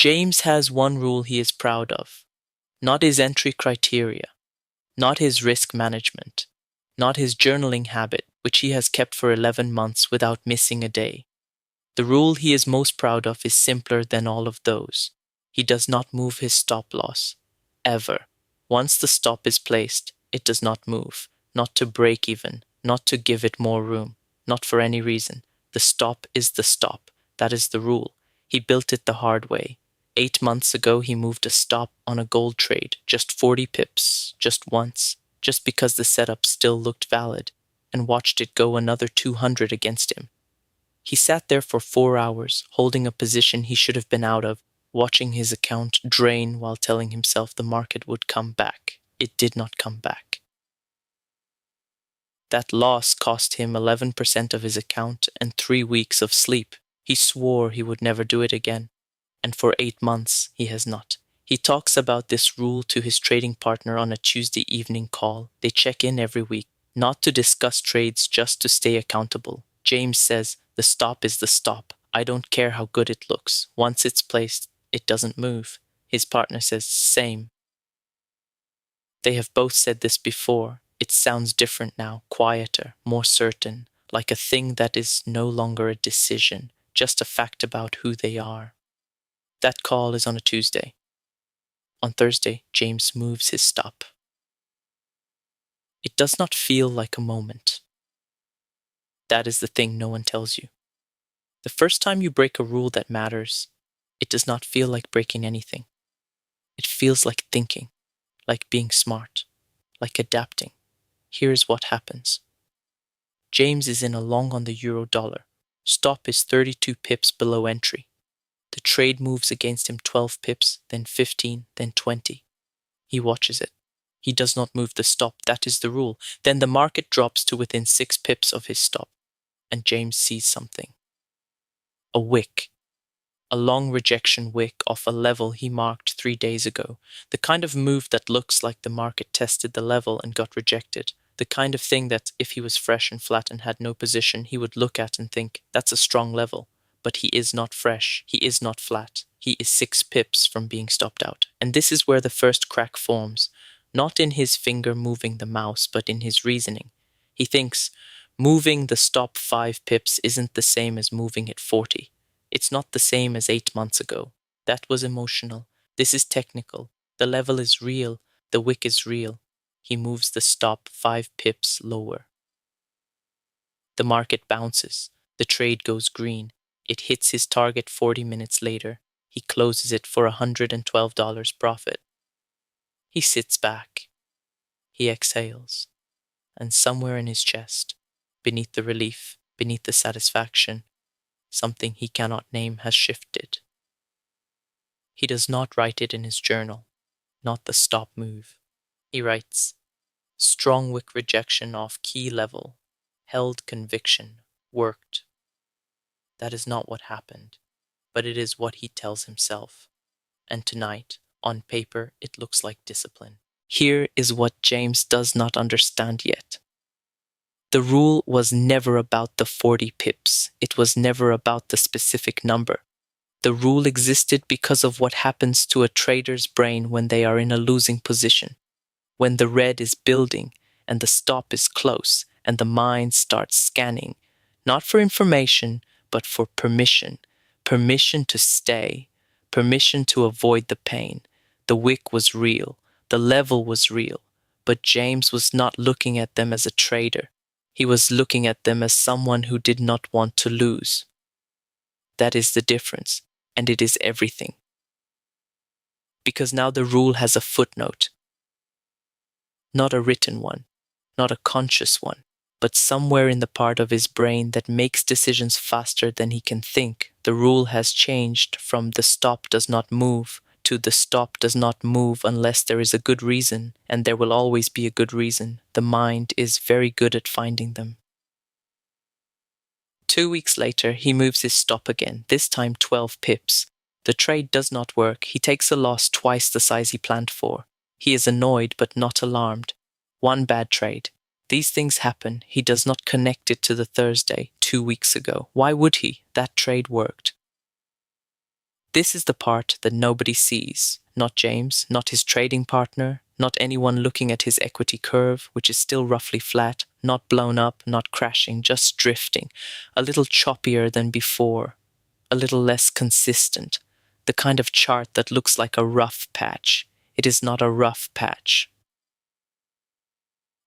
James has one rule he is proud of, not his entry criteria, not his risk management, not his journaling habit, which he has kept for 11 months without missing a day. The rule he is most proud of is simpler than all of those. He does not move his stop loss, ever. Once the stop is placed, it does not move, not to break even, not to give it more room, not for any reason. The stop is the stop. That is the rule. He built it the hard way. 8 months ago, he moved a stop on a gold trade, just 40 pips, just once, just because the setup still looked valid, and watched it go another 200 against him. He sat there for 4 hours, holding a position he should have been out of, watching his account drain while telling himself the market would come back. It did not come back. That loss cost him 11% of his account and 3 weeks of sleep. He swore he would never do it again, and for 8 months he has not. He talks about this rule to his trading partner on a Tuesday evening call. They check in every week, not to discuss trades, just to stay accountable. James says, the stop is the stop. I don't care how good it looks. Once it's placed, it doesn't move. His partner says, same. They have both said this before. It sounds different now, quieter, more certain, like a thing that is no longer a decision, just a fact about who they are. That call is on a Tuesday. On Thursday, James moves his stop. It does not feel like a moment. That is the thing no one tells you. The first time you break a rule that matters, it does not feel like breaking anything. It feels like thinking, like being smart, like adapting. Here's what happens. James is in a long on the euro dollar. Stop is 32 pips below entry. The trade moves against him 12 pips, then 15, then 20. He watches it. He does not move the stop. That is the rule. Then the market drops to within 6 pips of his stop, and James sees something. A wick. A long rejection wick off a level he marked 3 days ago. The kind of move that looks like the market tested the level and got rejected. The kind of thing that, if he was fresh and flat and had no position, he would look at and think, that's a strong level. But he is not fresh. He is not flat. He is 6 pips from being stopped out. And this is where the first crack forms. Not in his finger moving the mouse, but in his reasoning. He thinks, moving the stop 5 pips isn't the same as moving it 40. It's not the same as 8 months ago. That was emotional. This is technical. The level is real. The wick is real. He moves the stop 5 pips lower. The market bounces. The trade goes green. It hits his target 40 minutes later. He closes it for $112 profit. He sits back. He exhales. And somewhere in his chest, beneath the relief, beneath the satisfaction, something he cannot name has shifted. He does not write it in his journal, not the stop move. He writes, strong wick rejection off key level, held conviction, worked. That is not what happened, but it is what he tells himself. And tonight, on paper, it looks like discipline. Here is what James does not understand yet. The rule was never about the 40 pips. It was never about the specific number. The rule existed because of what happens to a trader's brain when they are in a losing position. When the red is building and the stop is close and the mind starts scanning, not for information, but for permission. Permission to stay. Permission to avoid the pain. The wick was real. The level was real. But James was not looking at them as a trader. He was looking at them as someone who did not want to lose. That is the difference, and it is everything. Because now the rule has a footnote. Not a written one, not a conscious one, but somewhere in the part of his brain that makes decisions faster than he can think, the rule has changed from the stop does not move to the stop does not move unless there is a good reason, and there will always be a good reason. The mind is very good at finding them. 2 weeks later, he moves his stop again, this time 12 pips. The trade does not work. He takes a loss twice the size he planned for. He is annoyed but not alarmed. One bad trade. These things happen. He does not connect it to the Thursday 2 weeks ago. Why would he? That trade worked. This is the part that nobody sees. Not James, not his trading partner, not anyone looking at his equity curve, which is still roughly flat, not blown up, not crashing, just drifting, a little choppier than before, a little less consistent, the kind of chart that looks like a rough patch. It is not a rough patch.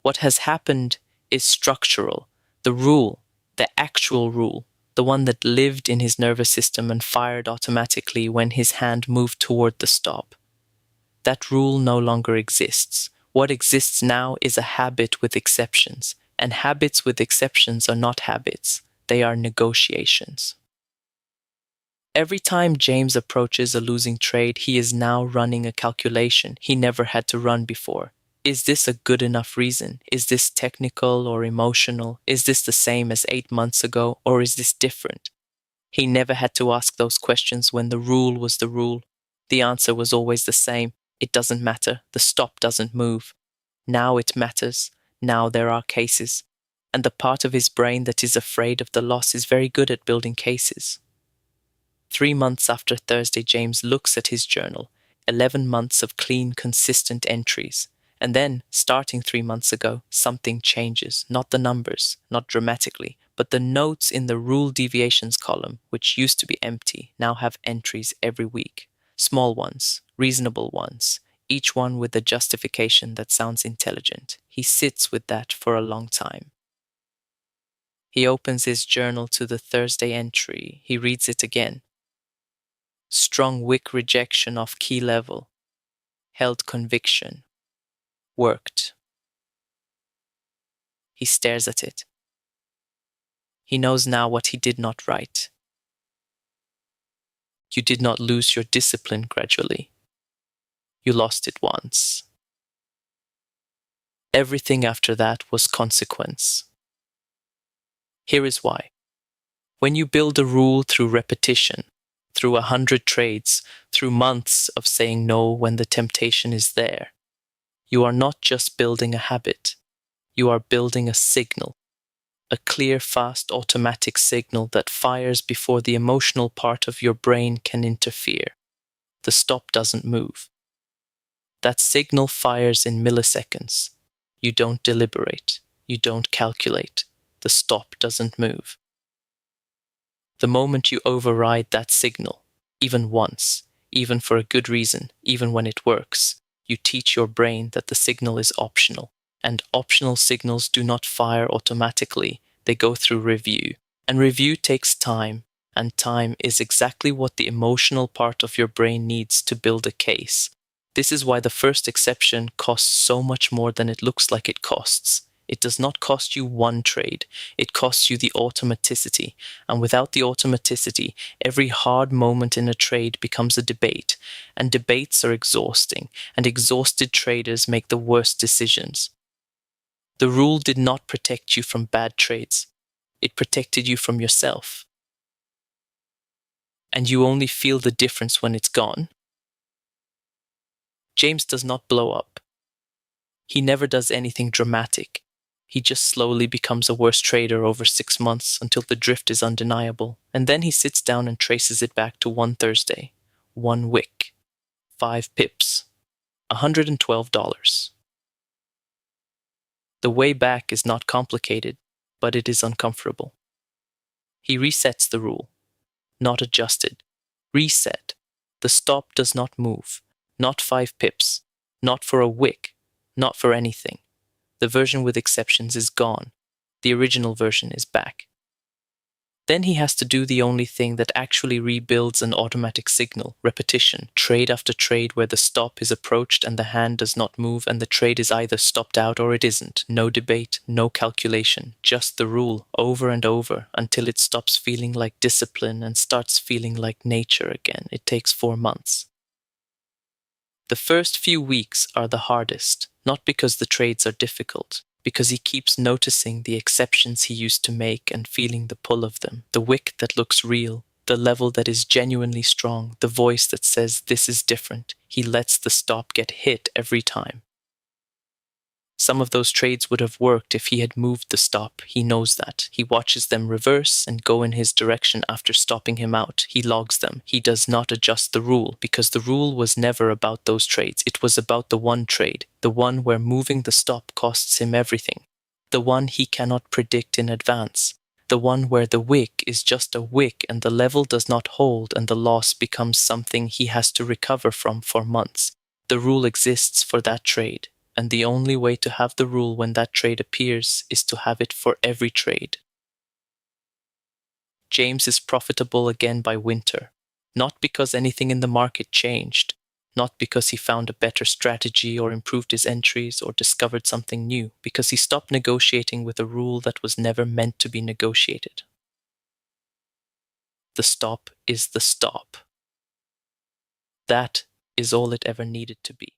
What has happened is structural. The rule, the actual rule, the one that lived in his nervous system and fired automatically when his hand moved toward the stop. That rule no longer exists. What exists now is a habit with exceptions, and habits with exceptions are not habits, they are negotiations. Every time James approaches a losing trade, he is now running a calculation he never had to run before. Is this a good enough reason? Is this technical or emotional? Is this the same as 8 months ago, or is this different? He never had to ask those questions when the rule was the rule. The answer was always the same. It doesn't matter. The stop doesn't move. Now it matters. Now there are cases. And the part of his brain that is afraid of the loss is very good at building cases. 3 months after Thursday, James looks at his journal. 11 months of clean, consistent entries. And then, starting 3 months ago, something changes. Not the numbers, not dramatically, but the notes in the rule deviations column, which used to be empty, now have entries every week. Small ones, reasonable ones, each one with a justification that sounds intelligent. He sits with that for a long time. He opens his journal to the Thursday entry. He reads it again. Strong wick rejection of key level. Held conviction. Worked. He stares at it. He knows now what he did not write. You did not lose your discipline gradually. You lost it once. Everything after that was consequence. Here is why. When you build a rule through repetition, through 100 trades, through months of saying no when the temptation is there, you are not just building a habit. You are building a signal. A clear, fast, automatic signal that fires before the emotional part of your brain can interfere. The stop doesn't move. That signal fires in milliseconds. You don't deliberate. You don't calculate. The stop doesn't move. The moment you override that signal, even once, even for a good reason, even when it works, you teach your brain that the signal is optional. And optional signals do not fire automatically. They go through review. And review takes time. And time is exactly what the emotional part of your brain needs to build a case. This is why the first exception costs so much more than it looks like it costs. It does not cost you one trade. It costs you the automaticity. And without the automaticity, every hard moment in a trade becomes a debate. And debates are exhausting. And exhausted traders make the worst decisions. The rule did not protect you from bad trades. It protected you from yourself. And you only feel the difference when it's gone. James does not blow up. He never does anything dramatic. He just slowly becomes a worse trader over 6 months until the drift is undeniable. And then he sits down and traces it back to one Thursday, one wick, 5 pips, $112. The way back is not complicated, but it is uncomfortable. He resets the rule, not adjusted. Reset. The stop does not move, not 5 pips, not for a wick, not for anything. The version with exceptions is gone. The original version is back. Then he has to do the only thing that actually rebuilds an automatic signal, repetition, trade after trade where the stop is approached and the hand does not move and the trade is either stopped out or it isn't. No debate, no calculation, just the rule over and over until it stops feeling like discipline and starts feeling like nature again. It takes 4 months. The first few weeks are the hardest, not because the trades are difficult, because he keeps noticing the exceptions he used to make and feeling the pull of them, the wick that looks real, the level that is genuinely strong, the voice that says this is different. He lets the stop get hit every time. Some of those trades would have worked if he had moved the stop. He knows that. He watches them reverse and go in his direction after stopping him out. He logs them. He does not adjust the rule because the rule was never about those trades. It was about the one trade, the one where moving the stop costs him everything, the one he cannot predict in advance, the one where the wick is just a wick and the level does not hold and the loss becomes something he has to recover from for months. The rule exists for that trade. And the only way to have the rule when that trade appears is to have it for every trade. James is profitable again by winter, not because anything in the market changed, not because he found a better strategy or improved his entries or discovered something new, because he stopped negotiating with a rule that was never meant to be negotiated. The stop is the stop. That is all it ever needed to be.